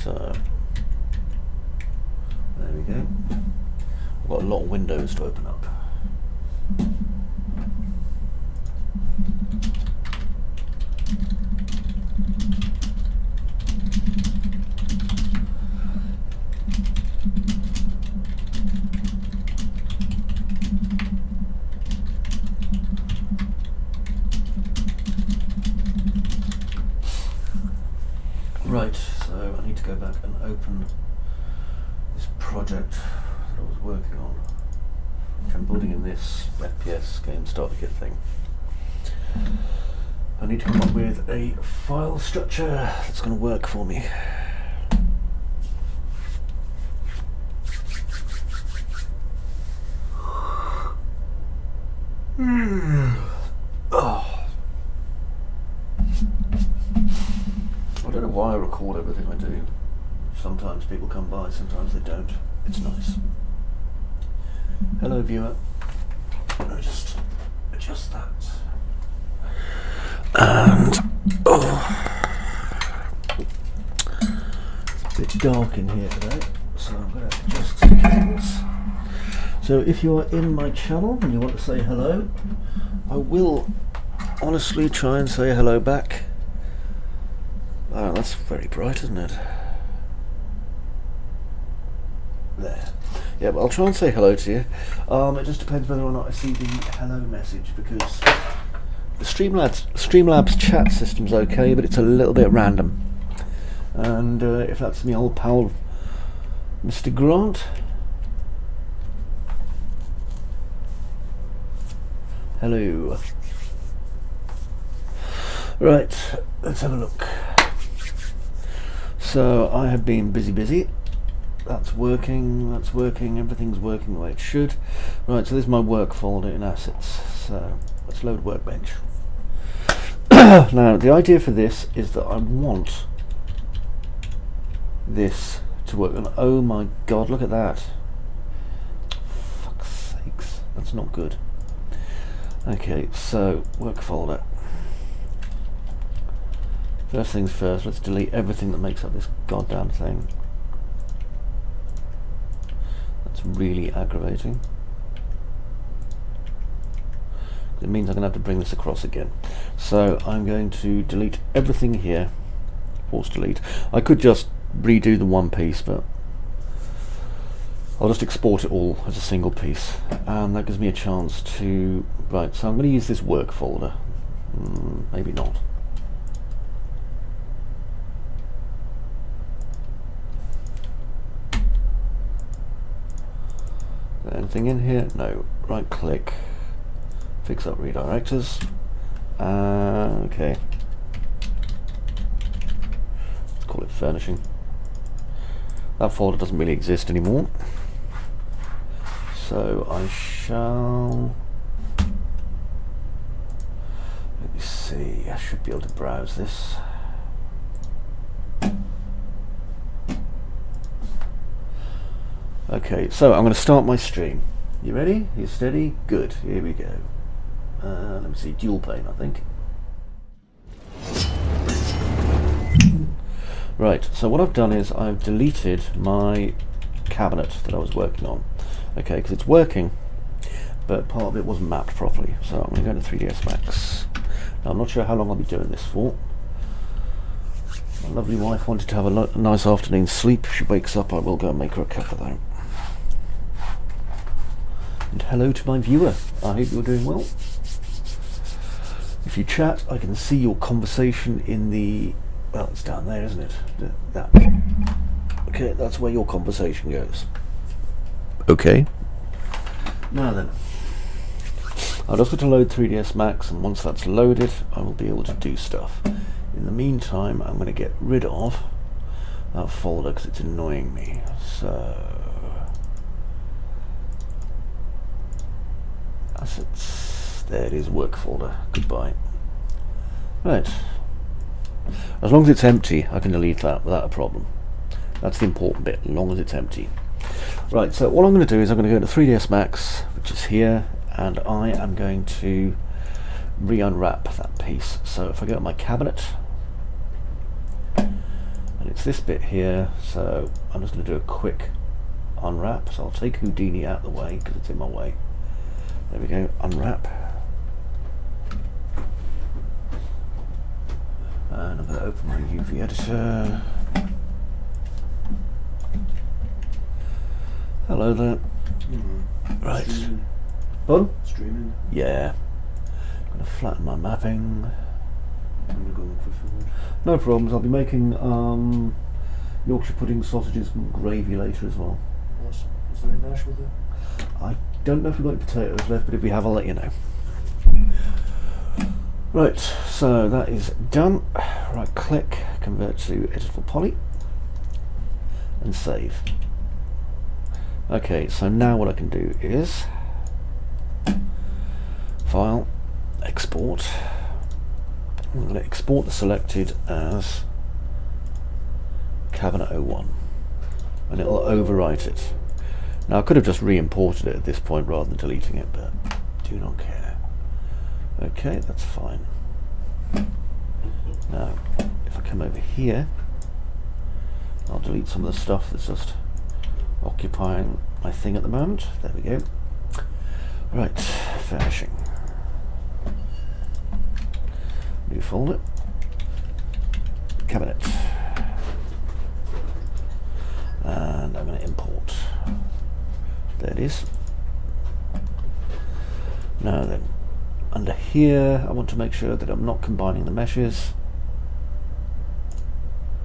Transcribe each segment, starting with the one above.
So there we go. I've got a lot of windows to open up. Right, so I need to go back and open this project that I was working on, which I'm building in this FPS game starter kit thing. I need to come up with a file structure that's going to work for me. I don't know why I record everything I do. Sometimes people come by, sometimes they don't. It's nice. Hello viewer. I'll just adjust that. And it's a bit dark in here today, so I'm going to adjust some cables. So if you are in my channel and you want to say hello, I will honestly try and say hello back. Oh, that's very bright, isn't it? There. Yeah, but I'll try and say hello to you. It just depends whether or not I see the hello message, because the Streamlabs chat system's okay, but it's a little bit random. And if that's my old pal, Mr. Grant. Hello. Right, let's have a look. So I have been busy. That's working, everything's working the way it should. Right, so this is my work folder in assets. So let's load Workbench. Now the idea for this is that I want this to work. And oh my god, look at that. Fuck's sakes, that's not good. Okay, so work folder. First things first, let's delete everything that makes up this goddamn thing. That's really aggravating. It means I'm going to have to bring this across again. So I'm going to delete everything here. Force delete. I could just redo the one piece, but I'll just export it all as a single piece, and that gives me a chance to... Right, so I'm going to use this work folder. Maybe not. Anything in here? No. Right click. Fix up redirectors. Okay. Let's call it furnishing. That folder doesn't really exist anymore. So I shall... Let me see. I should be able to browse this. Okay, so I'm going to start my stream. You ready? You steady? Good. Here we go. Let me see. Dual pane, I think. Right. So what I've done is I've deleted my cabinet that I was working on. Okay, because it's working, but part of it wasn't mapped properly. So I'm going to go to 3ds Max. Now, I'm not sure how long I'll be doing this for. My lovely wife wanted to have a nice afternoon's sleep. If she wakes up, I will go and make her a cup of that. And hello to my viewer. I hope you're doing well. If you chat, I can see your conversation in the... Well, it's down there, isn't it? That. Okay, that's where your conversation goes. Okay. Now then, I'll just got to load 3ds Max, and once that's loaded, I will be able to do stuff. In the meantime, I'm going to get rid of that folder because it's annoying me. So... Assets. There it is, work folder. Goodbye. Right. As long as it's empty, I can delete that without a problem. That's the important bit, as long as it's empty. Right, so what I'm going to do is I'm going to go to 3ds Max, which is here, and I am going to re-unwrap that piece. So if I go to my cabinet, and it's this bit here, so I'm just going to do a quick unwrap. So I'll take Houdini out of the way because it's in my way. There we go, unwrap. And I'm going to open my UV editor. Hello there. Right. Streaming. Fun? Streaming. Yeah. I'm going to flatten my mapping. I'm going to go look for food. No problems. I'll be making Yorkshire pudding, sausages and gravy later as well. Awesome. Is there any mash with it? I don't know if we've got any potatoes left, but if we have, I'll let you know. Right, so that is done. Right click, convert to editable poly, and save. Okay, so now what I can do is File, Export. I'm going to export the selected as Cabinet 01, and it'll overwrite it. Now I could have just re-imported it at this point rather than deleting it, but do not care. Okay, that's fine. Now, if I come over here, I'll delete some of the stuff that's just occupying my thing at the moment. There we go. Right, Furnishing. New folder. Cabinet. And I'm going to import. There it is. Now then, under here I want to make sure that I'm not combining the meshes.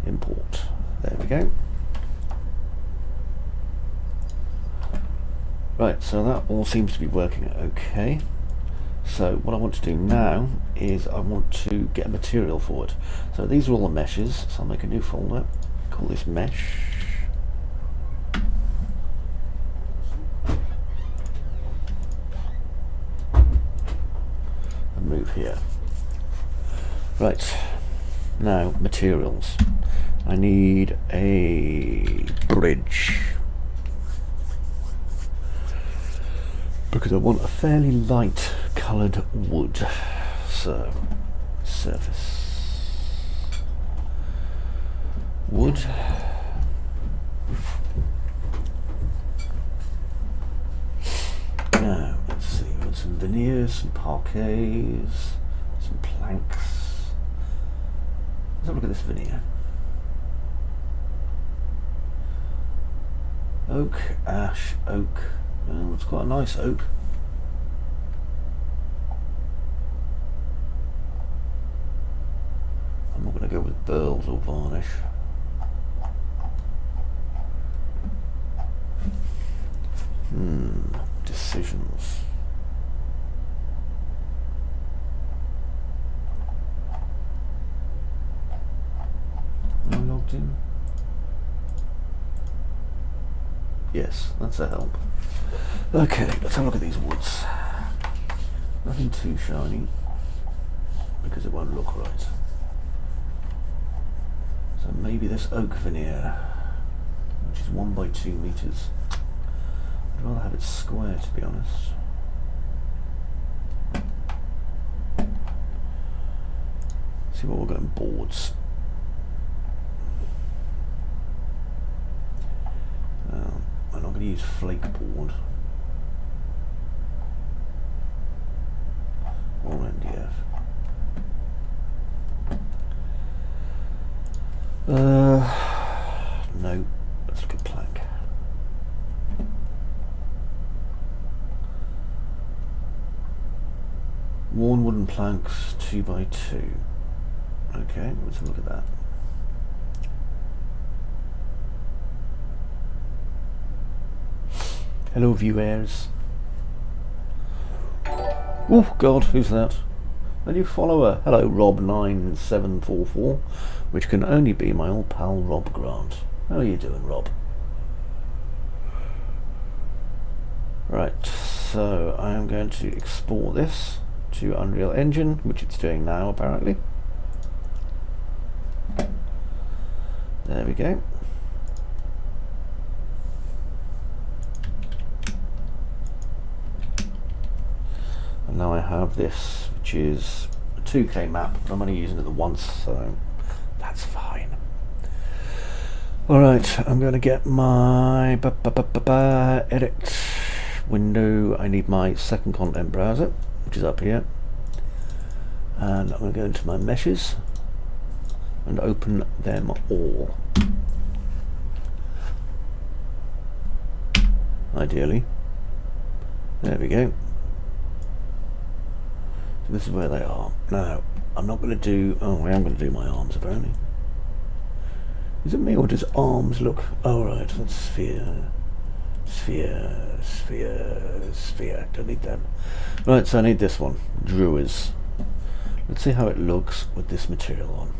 Import. There we go. Right, so that all seems to be working okay. So what I want to do now is I want to get a material for it. So these are all the meshes, so I'll make a new folder, call this mesh. And move here. Right, now materials. I need a bridge, because I want a fairly light coloured wood. So, surface wood. Now, let's see, we want some veneers, some parquets, some planks. Let's have a look at this veneer. Oak, ash, oak. Well, it's quite a nice oak. I'm not going to go with burls or varnish. Decisions. Am I logged in? Yes, that's a help. Okay, let's have a look at these woods. Nothing too shiny, because it won't look right. So maybe this oak veneer, which is 1 by 2 meters. I'd rather have it square, to be honest. See what we'll go in boards. I'm not going to use flake board or MDF. No, let's look at plank. Worn wooden planks 2 by 2. Okay, let's have a look at that. Hello viewers. Oh God, who's that? A new follower. Hello Rob9744, which can only be my old pal Rob Grant. How are you doing, Rob? Right, so I am going to export this to Unreal Engine, which it's doing now apparently. There we go. And now I have this, which is a 2K map, but I'm only using it the once, so that's fine. Alright, I'm going to get my edit window. I need my second content browser, which is up here. And I'm going to go into my meshes and open them all. Ideally. There we go. So this is where they are. Now, I'm not going to do... Oh, I am going to do my arms, apparently. Is it me, or does arms look... Oh, right, that's sphere. Sphere, sphere, sphere. Don't need that. Right, so I need this one. Drawers. Let's see how it looks with this material on.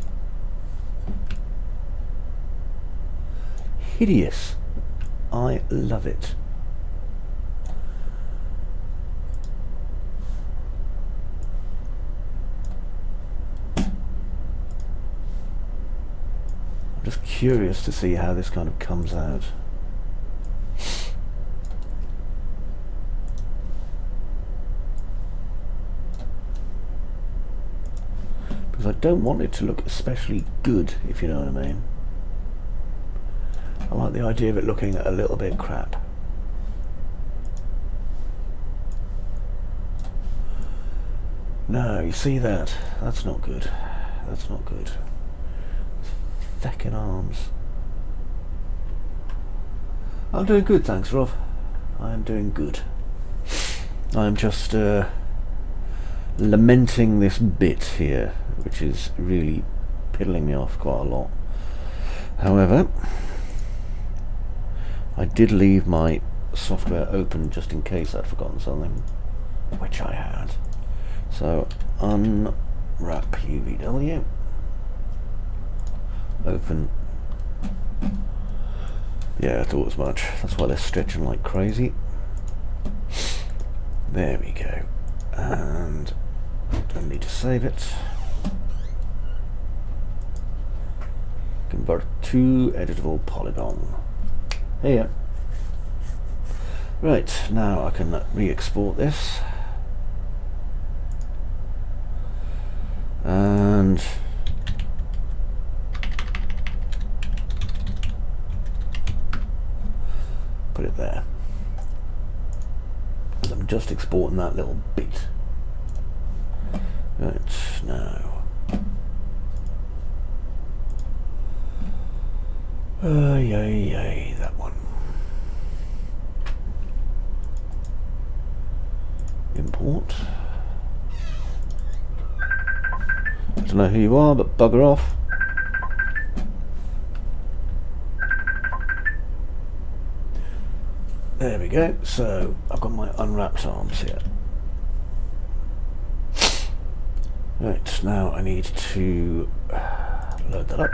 Hideous. I love it. Just curious to see how this kind of comes out. Because I don't want it to look especially good, if you know what I mean. I like the idea of it looking a little bit crap. No, you see that? That's not good. That's not good. Feckin' arms. I'm doing good, thanks, Rob. I am doing good. I'm just lamenting this bit here, which is really piddling me off quite a lot. However, I did leave my software open just in case I'd forgotten something, which I had. So, unwrap UVW. Open. Yeah, I thought as much. That's why they're stretching like crazy. There we go. And don't need to save it. Convert to editable polygon. Here. Right, now I can re-export this. And put it there. And I'm just exporting that little bit. Right, now. Yay, that one. Import. I don't know who you are, but bugger off. There we go. So I've got my unwrapped arms here. Right, now I need to load that up.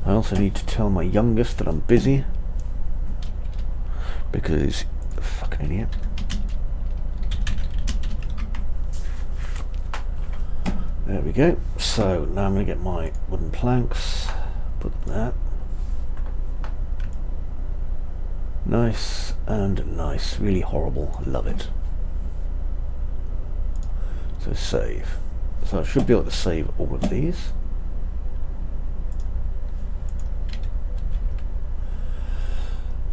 I also need to tell my youngest that I'm busy, because he's a fucking idiot. There we go. So now I'm going to get my wooden planks, put that. Nice and nice. Really horrible. Love it. So save. So I should be able to save all of these.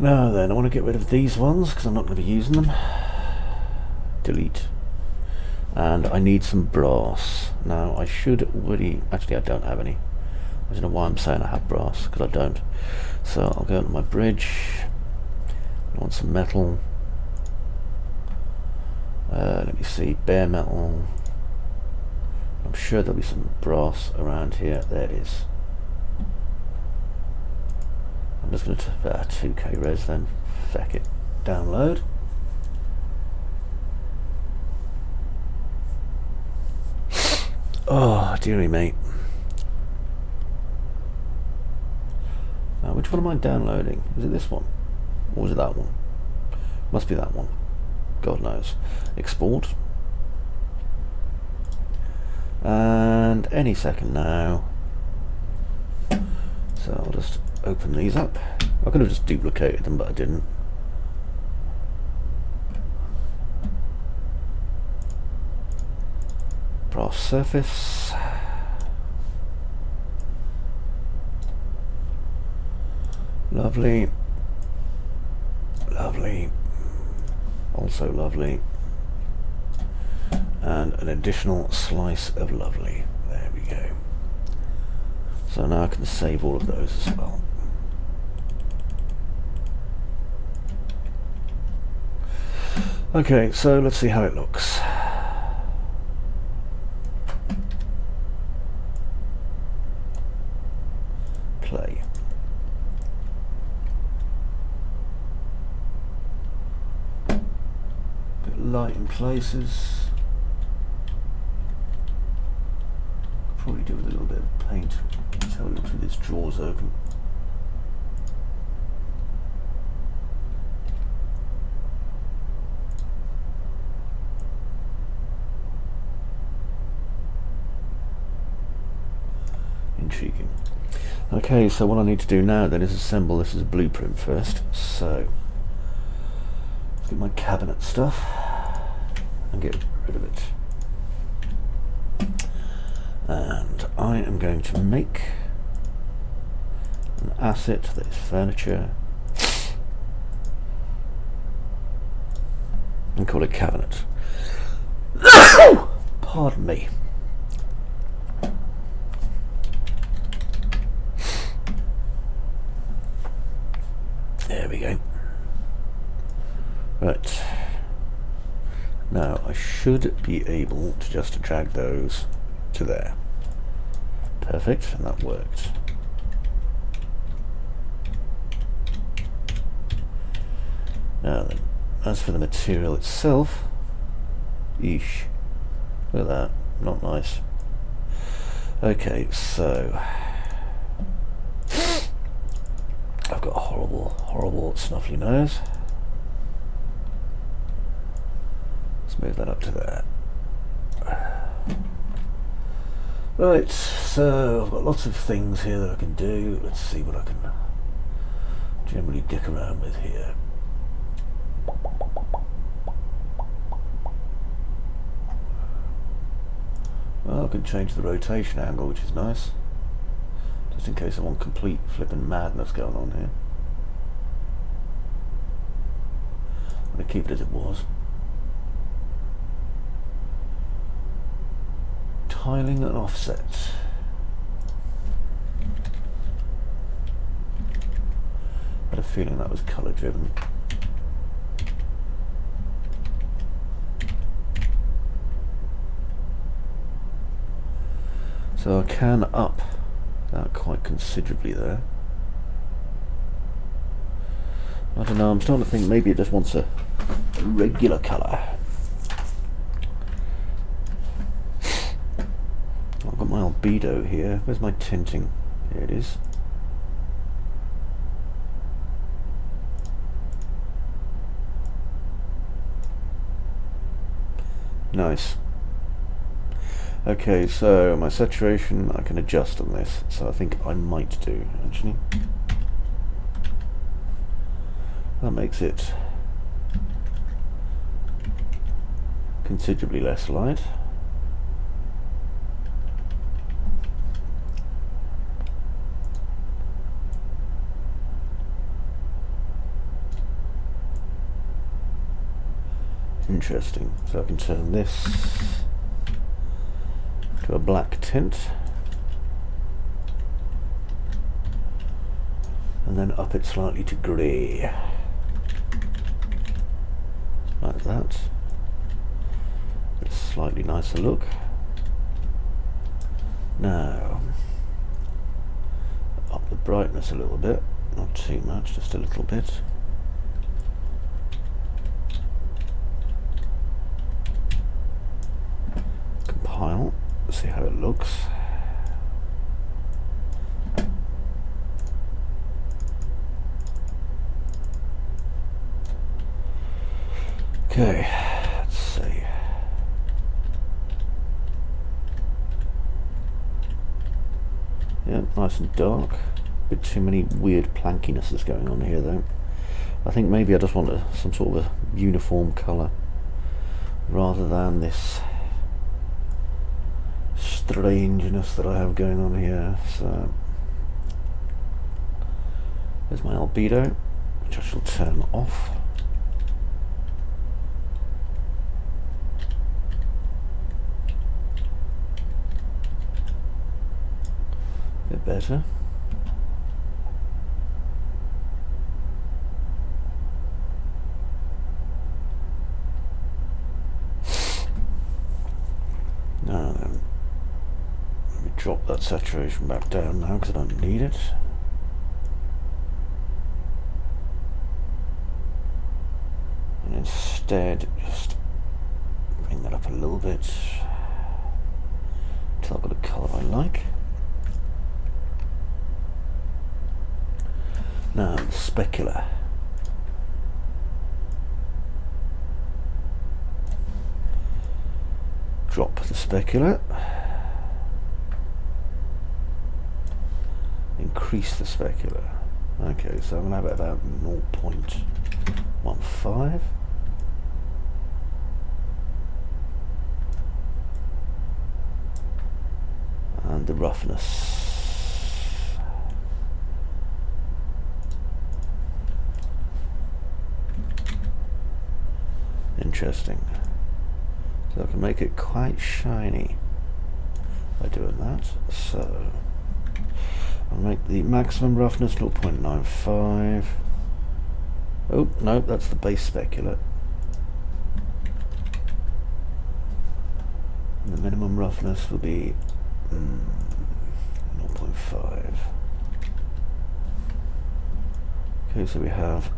Now then, I want to get rid of these ones because I'm not going to be using them. Delete. And I need some brass. Now I should already... Actually I don't have any. I don't know why I'm saying I have brass, because I don't. So I'll go to my bridge. I want some metal. Let me see, bare metal. I'm sure there'll be some brass around here. There it is. I'm just going to 2K res then. Feck it. Download. Oh, dearie mate. Now, which one am I downloading? Is it this one? Or is it that one? Must be that one. God knows. Export. And any second now. So I'll just open these up. I could have just duplicated them, but I didn't. Brass surface. Lovely. Lovely. Also lovely. And an additional slice of lovely. There we go. So now I can save all of those as well. Okay, so let's see how it looks. Play. Bit light in places. Probably do with a little bit of paint. That's how it looks with its drawers open. Intriguing. Okay, so what I need to do now then is assemble this as a blueprint first. So let's get my cabinet stuff and get rid of it. And I am going to make an asset that is furniture and call it cabinet. Pardon me. There we go. Right. Now I should be able to just drag those to there. Perfect, and that worked. Now then, as for the material itself, eesh, look at that, not nice. Okay, so I've got a horrible snuffly nose. Let's move that up to there. Right, so I've got lots of things here that I can do. Let's see what I can generally dick around with here. Well, I can change the rotation angle, which is nice. Just in case I want complete flipping madness going on here. I'm going to keep it as it was. Tiling and offset. I had a feeling that was colour driven. So I can up that quite considerably there. I don't know, I'm starting to think maybe it just wants a regular colour. I've got my albedo here. Where's my tinting? Here it is. Nice. Okay, so my saturation I can adjust on this, so I think I might do actually. That makes it considerably less light. Interesting. So I can turn this to a black tint and then up it slightly to grey. Like that. Get a slightly nicer look. Now, up the brightness a little bit, not too much, just a little bit. Compile, see how it looks. Okay, let's see. Yeah, nice and dark. Bit too many weird plankinesses going on here though. I think maybe I just want some sort of a uniform colour rather than this strangeness that I have going on here. So There's my albedo, which I shall turn off. A bit better. Now then, let me drop that saturation back down now because I don't need it. And instead, just bring that up a little bit until I've got a colour I like. Now, the specular. Drop the specular. Increase the specular. Okay, so I'm going to have it about 0.15. And the roughness. Interesting. So I can make it quite shiny by doing that. So I'll make the maximum roughness 0.95. Oh, no, that's the base specular. And the minimum roughness will be 0.5. Okay, so we have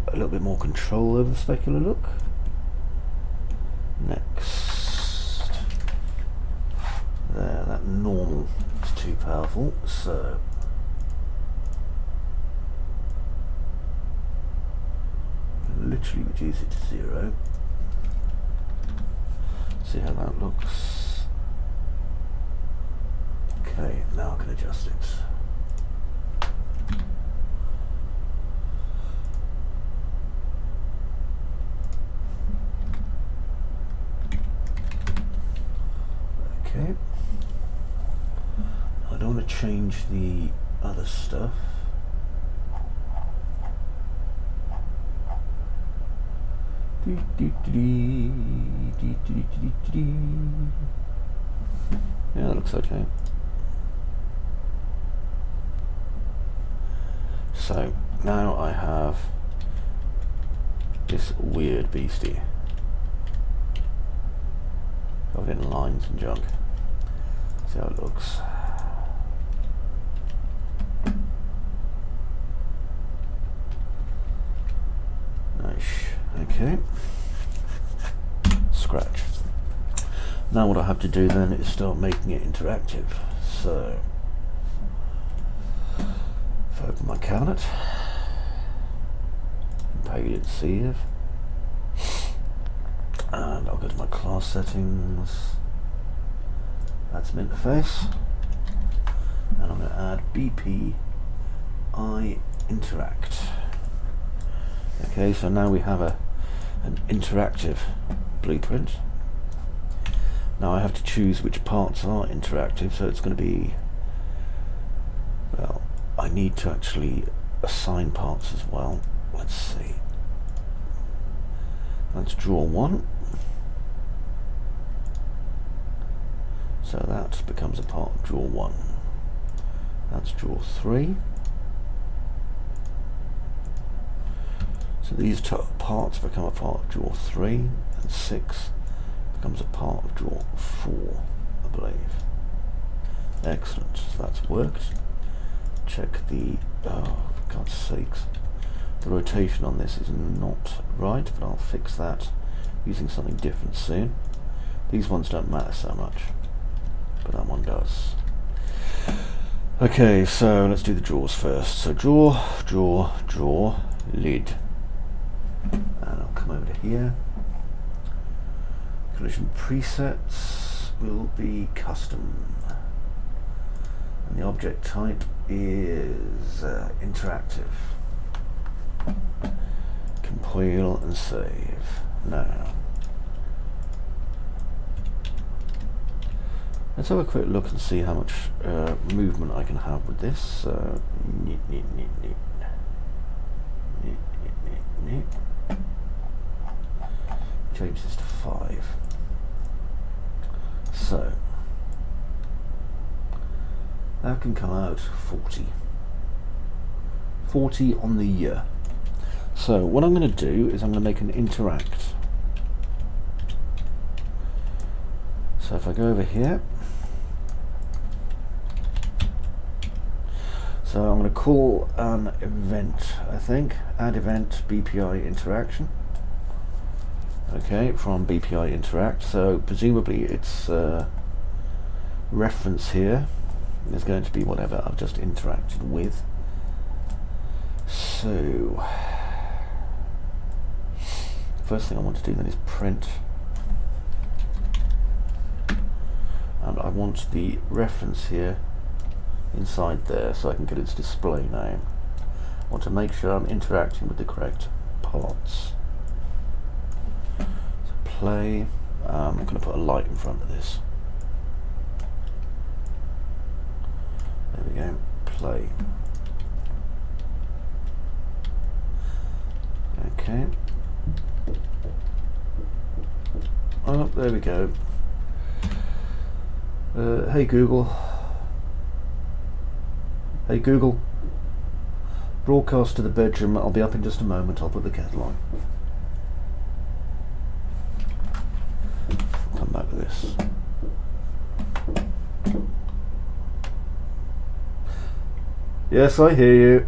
a little bit more control over the specular look. Next, there, that normal is too powerful, so literally reduce it to 0. See how that looks. Okay, now I can adjust it. Okay. I don't want to change the other stuff. Yeah, that looks okay. So now I have this weird beastie covered in lines and junk. See how it looks. Nice. Okay. Scratch. Now what I have to do then is start making it interactive. So if I open my cabinet, Paid Save, and I'll go to my class settings, add some interface, and I'm going to add BPI interact. Okay, so now we have an interactive blueprint. Now I have to choose which parts are interactive, so it's going to be, well, I need to actually assign parts as well. Let's see. Let's draw 1. So that becomes a part of draw 1. That's draw 3. So these parts become a part of draw 3, and 6 becomes a part of draw 4, I believe. Excellent, so that's worked. Check the, oh, for God's sakes, the rotation on this is not right, but I'll fix that using something different soon. These ones don't matter so much, but that one does. Okay, so let's do the draws first. So draw, draw, draw, lid. And I'll come over to here. Collision presets will be custom. And the object type is interactive. Compile and save. Now, let's have a quick look and see how much movement I can have with this. Neat. Yeah. Change this to 5. So that can come out 40. 40 on the year. So what I'm going to do is I'm going to make an interact. So if I go over here, so I'm going to call an event, I think, add event BPI interaction. Okay, from BPI interact. So presumably its reference here is going to be whatever I've just interacted with. So first thing I want to do then is print, and I want the reference here inside there so I can get its display name. I want to make sure I'm interacting with the correct parts. So play, I'm going to put a light in front of this. There we go, play. Okay. Oh, there we go. Hey Google. Hey Google. Broadcast to the bedroom. I'll be up in just a moment. I'll put the kettle on. Come back with this. Yes, I hear you.